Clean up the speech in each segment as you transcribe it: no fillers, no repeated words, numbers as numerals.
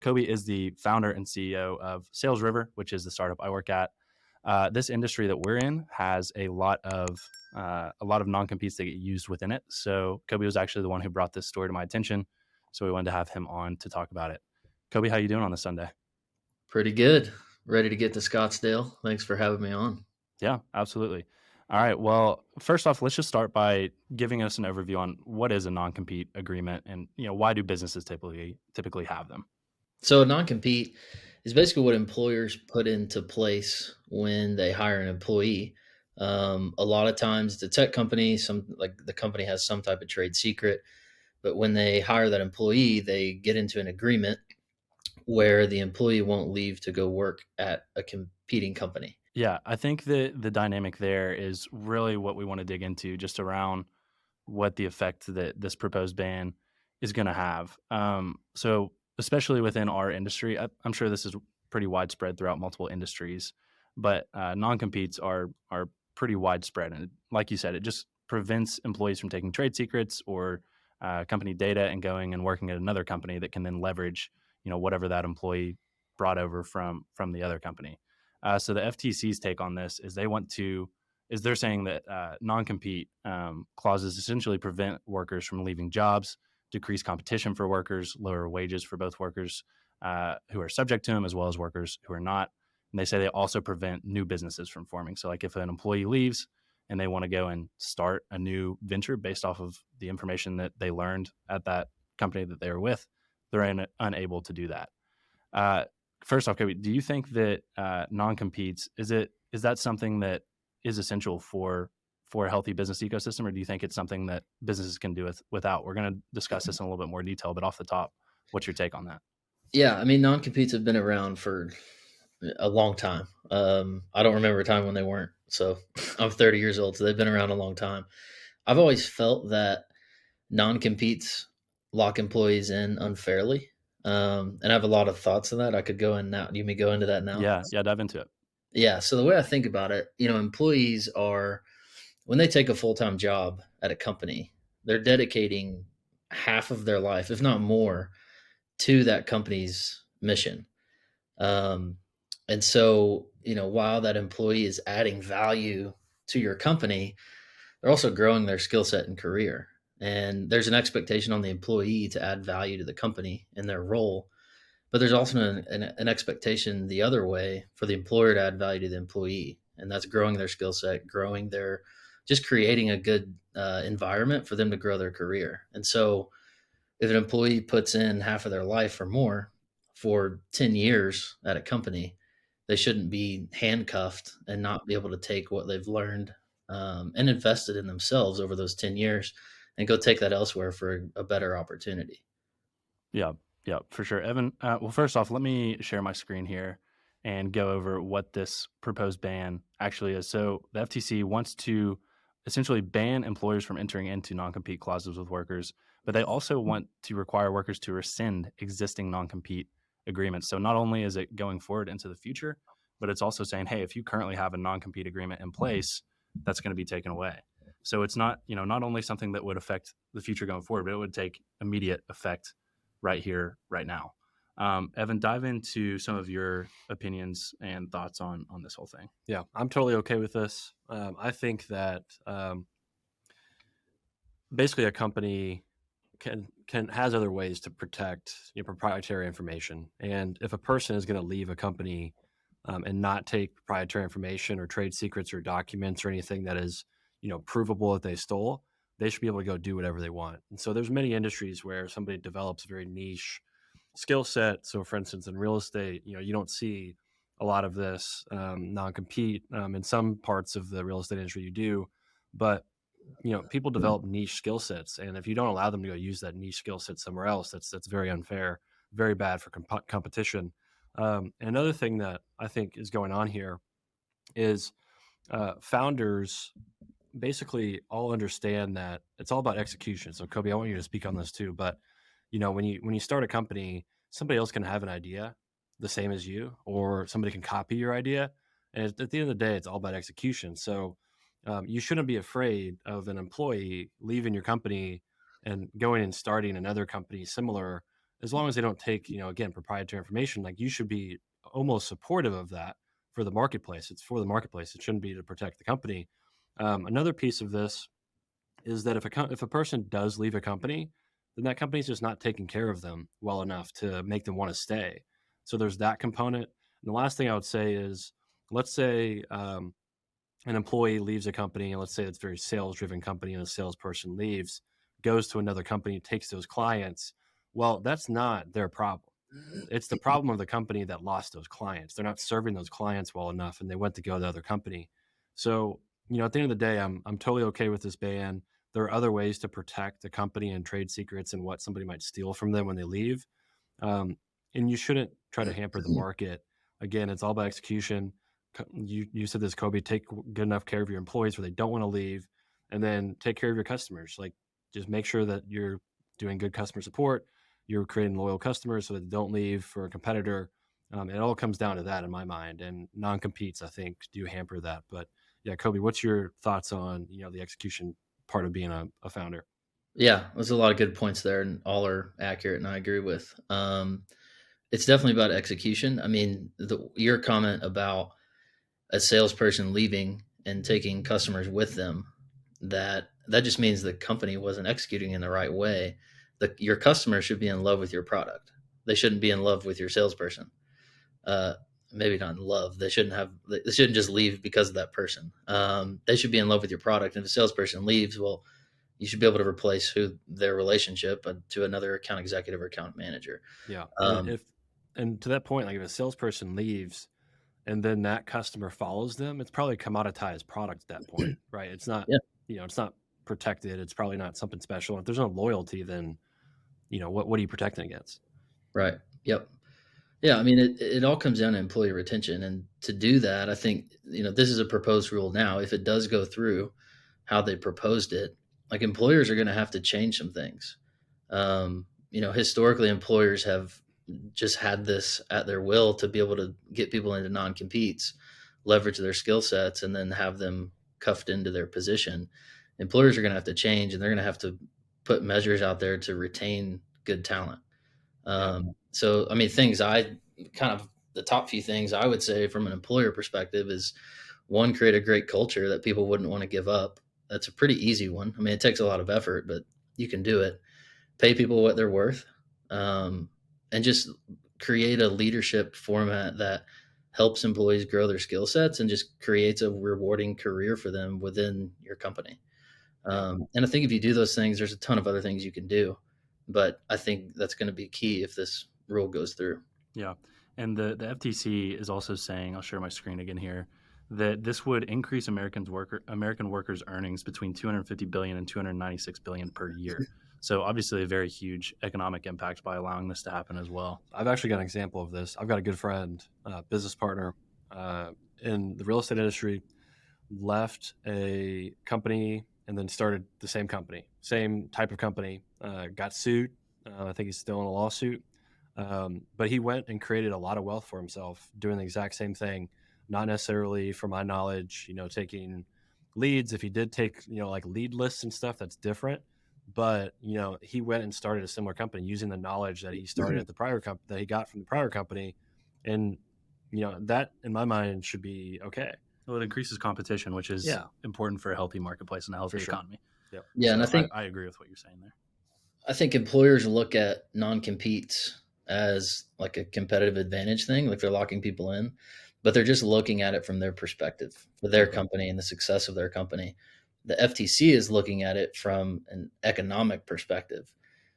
Kobe is the founder and CEO of Sales River, which is the startup I work at. This industry that we're in has a lot of non-competes that get used within it. So Kobe was actually the one who brought this story to my attention. So we wanted to have him on to talk about it. Kobe, how you doing on this Sunday? Pretty good. Ready to get to Scottsdale. Thanks for having me on. Yeah, absolutely. All right. Well, first off, let's just start by giving us an overview on what is a non-compete agreement and why do businesses typically have them? So, a non compete is basically what employers put into place when they hire an employee. A lot of times, the tech company, some like the company has some type of trade secret, but when they hire that employee, they get into an agreement where the employee won't leave to go work at a competing company. Yeah, I think the dynamic there is really what we want to dig into just around what the effect that this proposed ban is going to have. So, especially within our industry, I'm sure this is pretty widespread throughout multiple industries, but non competes are pretty widespread, and like you said, it just prevents employees from taking trade secrets or company data and going and working at another company that can then leverage whatever that employee brought over from the other company. So the FTC's take on this is they're saying that non-compete clauses essentially prevent workers from leaving jobs, decrease competition for workers, lower wages for both workers who are subject to them as well as workers who are not. And they say they also prevent new businesses from forming. So, like if an employee leaves and they want to go and start a new venture based off of the information that they learned at that company that they were with, they're unable to do that. Uh, First off, Kobe, do you think that non-competes is that something that is essential for a healthy business ecosystem, or do you think it's something that businesses can do without? We're going to discuss this in a little bit more detail, but off the top, what's your take on that? Yeah, I mean, non competes have been around for a long time. I don't remember a time when they weren't. So I'm 30 years old, so they've been around a long time. I've always felt that non competes lock employees in unfairly. And I have a lot of thoughts on that. I could go in now. Do you want me to go into that now? Yeah, yeah, dive into it. Yeah. So the way I think about it, employees are, when they take a full time job at a company, they're dedicating half of their life, if not more, to that company's mission. Um, and so, while that employee is adding value to your company, they're also growing their skill set and career. And there's an expectation on the employee to add value to the company in their role. But there's also an expectation the other way for the employer to add value to the employee. And that's growing their skill set, just creating a good environment for them to grow their career. And so if an employee puts in half of their life or more for 10 years at a company, they shouldn't be handcuffed and not be able to take what they've learned and invested in themselves over those 10 years and go take that elsewhere for a better opportunity. Yeah, yeah, for sure. Evan, well, first off, let me share my screen here and go over what this proposed ban actually is. So the FTC wants to essentially ban employers from entering into non-compete clauses with workers, but they also want to require workers to rescind existing non-compete agreements. So not only is it going forward into the future, but it's also saying, hey, if you currently have a non-compete agreement in place, that's going to be taken away. So it's not only something that would affect the future going forward, but it would take immediate effect right here, right now. Evan, dive into some of your opinions and thoughts on this whole thing. Yeah, I'm totally okay with this. I think that basically a company can has other ways to protect your proprietary information, and if a person is going to leave a company and not take proprietary information or trade secrets or documents or anything that is provable that they stole, they should be able to go do whatever they want. And so there's many industries where somebody develops a very niche skill set. So, for instance, in real estate, you don't see a lot of this non-compete. In some parts of the real estate industry, you do, but people develop niche skill sets, and if you don't allow them to go use that niche skill set somewhere else, that's very unfair, very bad for competition. Another thing that I think is going on here is founders basically all understand that it's all about execution. So, Kobe, I want you to speak on this too. But when you start a company, somebody else can have an idea the same as you, or somebody can copy your idea. And at the end of the day, it's all about execution. So you shouldn't be afraid of an employee leaving your company and going and starting another company similar as long as they don't take, again, proprietary information, like you should be almost supportive of that for the marketplace. It's for the marketplace. It shouldn't be to protect the company. Another piece of this is that if a person does leave a company, then that company's just not taking care of them well enough to make them want to stay. So there's that component. And the last thing I would say is, let's say an employee leaves a company, and let's say it's a very sales driven company, and a salesperson leaves, goes to another company, takes those clients. Well, that's not their problem. It's the problem of the company that lost those clients. They're not serving those clients well enough, and they went to go to the other company. So, at the end of the day, I'm totally okay with this ban. There are other ways to protect the company and trade secrets and what somebody might steal from them when they leave. Um, and you shouldn't try to hamper the market. Again, it's all about execution. You said this, Kobe. Take good enough care of your employees where they don't want to leave, and then take care of your customers. Like, just make sure that you're doing good customer support. You're creating loyal customers so that they don't leave for a competitor. It all comes down to that in my mind. And non-competes, I think, do hamper that. But yeah, Kobe, what's your thoughts on the execution part of being a founder? Yeah, there's a lot of good points there, and all are accurate, and I agree with. It's definitely about execution. I mean, your comment about a salesperson leaving and taking customers with them, that just means the company wasn't executing in the right way. Your customer should be in love with your product. They shouldn't be in love with your salesperson. Uh, Maybe not in love. They shouldn't just leave because of that person. They should be in love with your product. And if a salesperson leaves, well, you should be able to replace their relationship to another account executive or account manager. Yeah, Um, and to that point, like if a salesperson leaves and then that customer follows them, it's probably a commoditized product at that point, right? It's not, yeah, it's not protected. It's probably not something special. If there's no loyalty, then what are you protecting against? right. Yep. Yeah, I mean, it all comes down to employee retention, and to do that, I think this is a proposed rule now. If it does go through, how they proposed it, like employers are going to have to change some things. Historically, employers have just had this at their will to be able to get people into non competes, leverage their skill sets, and then have them cuffed into their position. Employers are going to have to change, and they're going to have to put measures out there to retain good talent. Yeah, So, I mean, things I kind of the top few things I would say from an employer perspective is one, create a great culture that people wouldn't want to give up. That's a pretty easy one. I mean, it takes a lot of effort, but you can do it. Pay people what they're worth, and just create a leadership format that helps employees grow their skill sets and just creates a rewarding career for them within your company. yeah. And I think if you do those things, there's a ton of other things you can do. But I think that's going to be key if this rule goes through. Yeah. And the FTC is also saying, I'll share my screen again here, that this would increase American workers' earnings between 250 billion and 296 billion per year. So obviously a very huge economic impact by allowing this to happen as well. I've actually got an example of this. I've got a good friend, business partner in the real estate industry, left a company and then started the same company, same type of company, got sued. I think he's still in a lawsuit. But he went and created a lot of wealth for himself doing the exact same thing, not necessarily, from my knowledge, taking leads. If he did take, like lead lists and stuff, that's different. But, he went and started a similar company using the knowledge that he started at the prior company that he got from the prior company. And, that in my mind should be okay. Well, it increases competition, which is Yeah, important for a healthy marketplace and a for healthy sure. economy. Yep. Yeah, and So I agree with what you're saying there. I think employers look at non-competes as like a competitive advantage thing, like they're locking people in, but they're just looking at it from their perspective for their company and the success of their company. The FTC is looking at it from an economic perspective.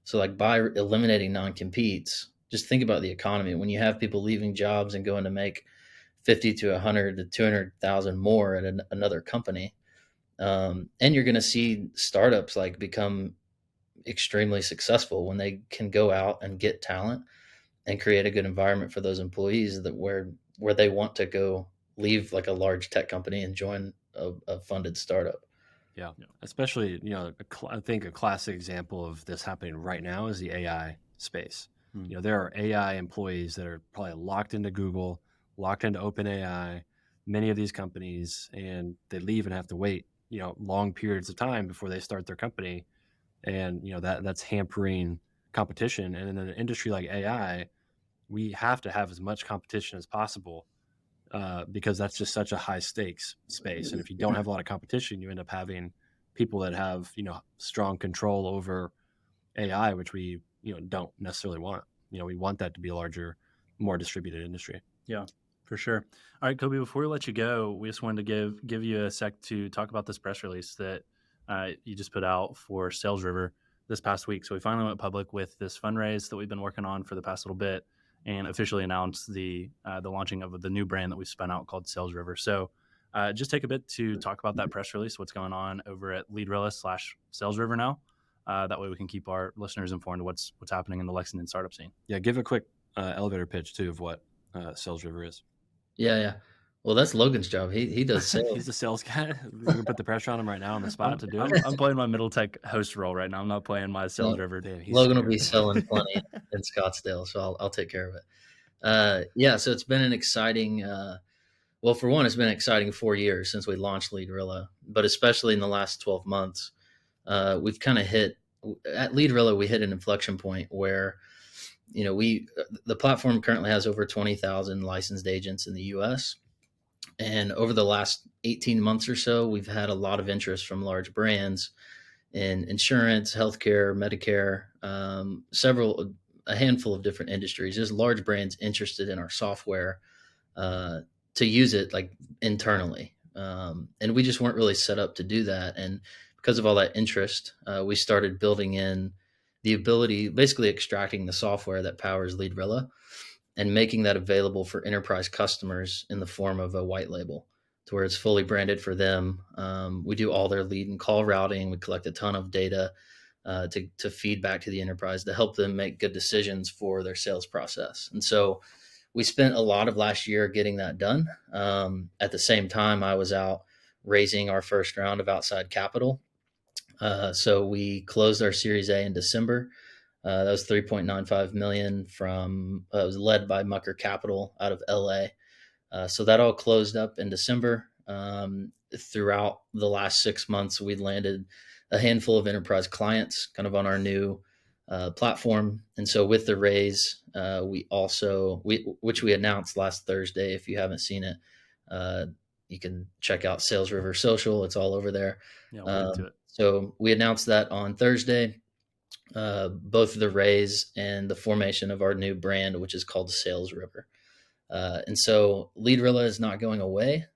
So, like by eliminating non-competes, just think about the economy. When you have people leaving jobs and going to make 50 to 100 to 200,000 more at another company, and you're going to see startups like become extremely successful when they can go out and get talent and create a good environment for those employees that where they want to go leave like a large tech company and join a funded startup. Yeah. Yeah. Especially, I think a classic example of this happening right now is the AI space. Hmm. There are AI employees that are probably locked into Google, locked into OpenAI, many of these companies, and they leave and have to wait, long periods of time before they start their company. And, that's hampering competition. And in an industry like AI, we have to have as much competition as possible because that's just such a high stakes space. And if you don't have a lot of competition, you end up having people that have, strong control over AI, which we, don't necessarily want. We want that to be a larger, more distributed industry. Yeah, for sure. All right, Koby, before we let you go, we just wanted to give you a sec to talk about this press release that you just put out for Sales River this past week. So we finally went public with this fundraise that we've been working on for the past little bit, and officially announced the launching of the new brand that we spun out called Sales River. So just take a bit to talk about that press release, what's going on over at Leadrilla/Sales River now. That way we can keep our listeners informed of what's happening in the Lexington startup scene. Yeah, give a quick elevator pitch too of what Sales River is. Yeah. Well, that's Logan's job. He does sales. He's the sales guy. We're gonna put the pressure on him right now on the spot to do it. I'm playing my Middle Tech host role right now. I'm not playing my Sales River. Damn, Logan will be selling plenty in Scottsdale, so I'll take care of it. Yeah, so it's been an exciting. Well, for one, it's been an exciting 4 years since we launched Leadrilla, but especially in the last 12 months, we've kind of hit at Leadrilla. We hit an inflection point where, the platform currently has over 20,000 licensed agents in the U.S. And over the last 18 months or so, we've had a lot of interest from large brands in insurance, healthcare, Medicare, a handful of different industries. Just large brands interested in our software to use it like internally. And we just weren't really set up to do that. And because of all that interest, we started building in the ability, basically extracting the software that powers Leadrilla and making that available for enterprise customers in the form of a white label to where it's fully branded for them. We do all their lead and call routing. We collect a ton of data to feed back to the enterprise to help them make good decisions for their sales process. And so we spent a lot of last year getting that done. At the same time, I was out raising our first round of outside capital. So we closed our Series A in December. That was 3.95 million from, it was led by Mucker Capital out of LA. So that all closed up in December. Throughout the last 6 months, we landed a handful of enterprise clients kind of on our new platform. And so with the raise, which we announced last Thursday. If you haven't seen it, you can check out Sales River Social. It's all over there. Yeah, we'll link to it. So we announced that on Thursday, both the raise and the formation of our new brand, which is called Sales River. And so Leadrilla is not going away.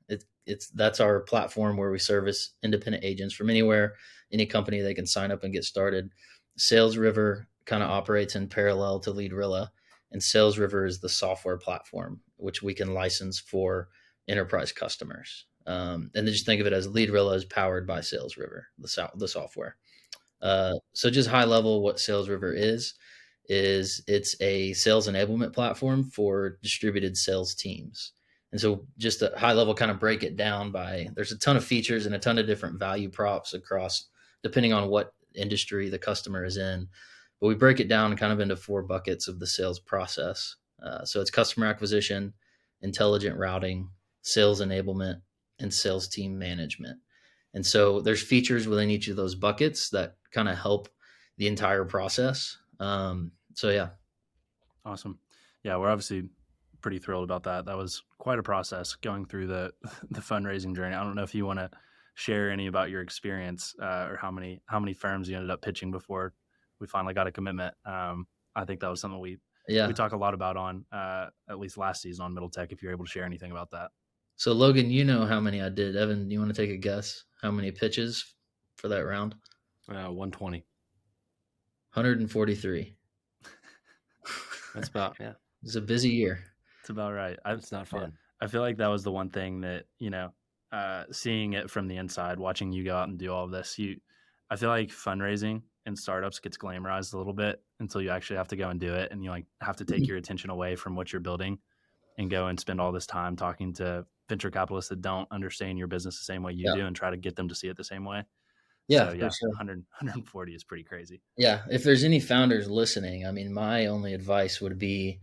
That's our platform where we service independent agents from anywhere, any company they can sign up and get started. Sales River kind of operates in parallel to Leadrilla, and Sales River is the software platform which we can license for enterprise customers. And then just think of it as Leadrilla is powered by Sales River, the software. So just high level, what Sales River is it's a sales enablement platform for distributed sales teams. And so just a high level kind of break it down there's a ton of features and a ton of different value props across, depending on what industry the customer is in. But we break it down kind of into 4 buckets of the sales process. So it's customer acquisition, intelligent routing, sales enablement, and sales team management. And so there's features within each of those buckets that kind of help the entire process. So yeah. Awesome. Yeah, we're obviously pretty thrilled about that. That was quite a process going through the fundraising journey. I don't know if you want to share any about your experience or how many firms you ended up pitching before we finally got a commitment. I think that was something we talk a lot about on at least last season on Middle Tech. If you're able to share anything about that. So Logan, you know how many I did. Evan, do you want to take a guess how many pitches for that round? 120. 143. That's about, yeah. It was a busy year. It's about right. It's not fun. I feel like that was the one thing that, seeing it from the inside, watching you go out and do all of this, I feel like fundraising in startups gets glamorized a little bit until you actually have to go and do it. And you have to take your attention away from what you're building and go and spend all this time talking to venture capitalists that don't understand your business the same way you do and try to get them to see it the same way. Yeah, so, for sure. 140 is pretty crazy. Yeah. If there's any founders listening, I mean, my only advice would be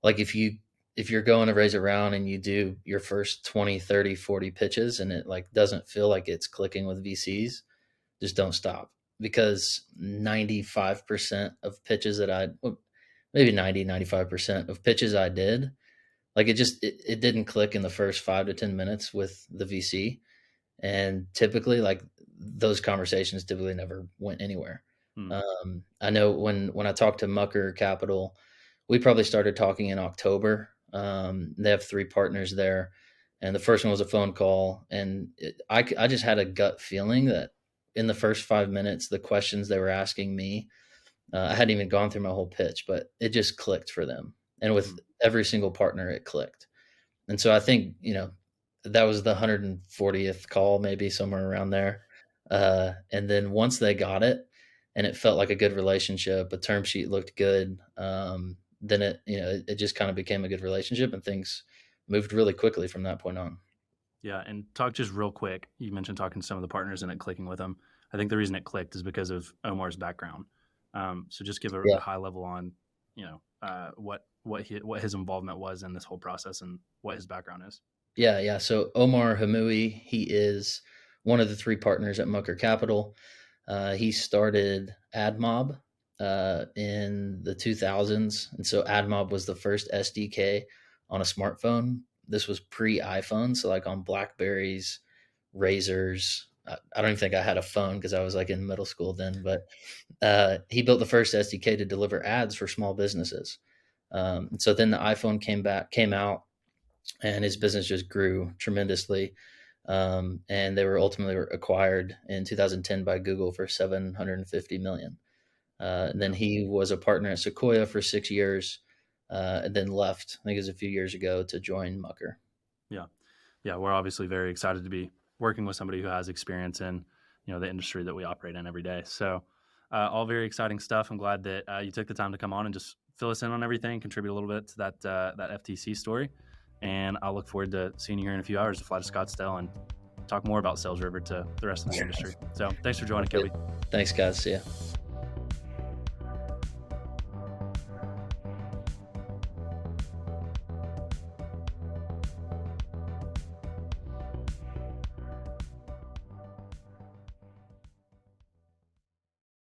like, if you're going to raise a round and you do your first 20, 30, 40 pitches and it like doesn't feel like it's clicking with VCs, just don't stop. because 95% of pitches that well, maybe 95% of pitches I did, like it didn't click in the first 5 to 10 minutes with the VC. And typically, like, those conversations typically never went anywhere. Hmm. I know when I talked to Mucker Capital, we probably started talking in October. They have 3 partners there, and the first one was a phone call, and I just had a gut feeling that in the first 5 minutes, the questions they were asking me, I hadn't even gone through my whole pitch, but it just clicked for them, and with Hmm. every single partner, it clicked. And so I think, that was the 140th call, maybe somewhere around there. And then once they got it and it felt like a good relationship, a term sheet looked good, then it just kind of became a good relationship, and things moved really quickly from that point on. Yeah, and talk just real quick. You mentioned talking to some of the partners and it clicking with them. I think the reason it clicked is because of Omar's background. So just give a Yeah. high level on, what his involvement was in this whole process and what his background is. Yeah, yeah. So Omar Hamui, he is one of the 3 partners at Mucker Capital. He started AdMob in the 2000s, and so AdMob was the first SDK on a smartphone. This was pre-iPhone, so like on Blackberries, Razors. I don't even think I had a phone because I was like in middle school then. But he built the first SDK to deliver ads for small businesses. So then the iPhone came out, and his business just grew tremendously. And they were ultimately acquired in 2010 by Google for 750 million. And then Yeah, he was a partner at Sequoia for 6 years, and then left. I think it was a few years ago to join Mucker. yeah, yeah. We're obviously very excited to be working with somebody who has experience in, the industry that we operate in every day. So, all very exciting stuff. I'm glad that you took the time to come on and just fill us in on everything, contribute a little bit to that FTC story. And I'll look forward to seeing you here in a few hours to fly to Scottsdale and talk more about Sales River to the rest of the industry. So thanks for joining, Sounds good. Koby. Thanks, guys. See ya.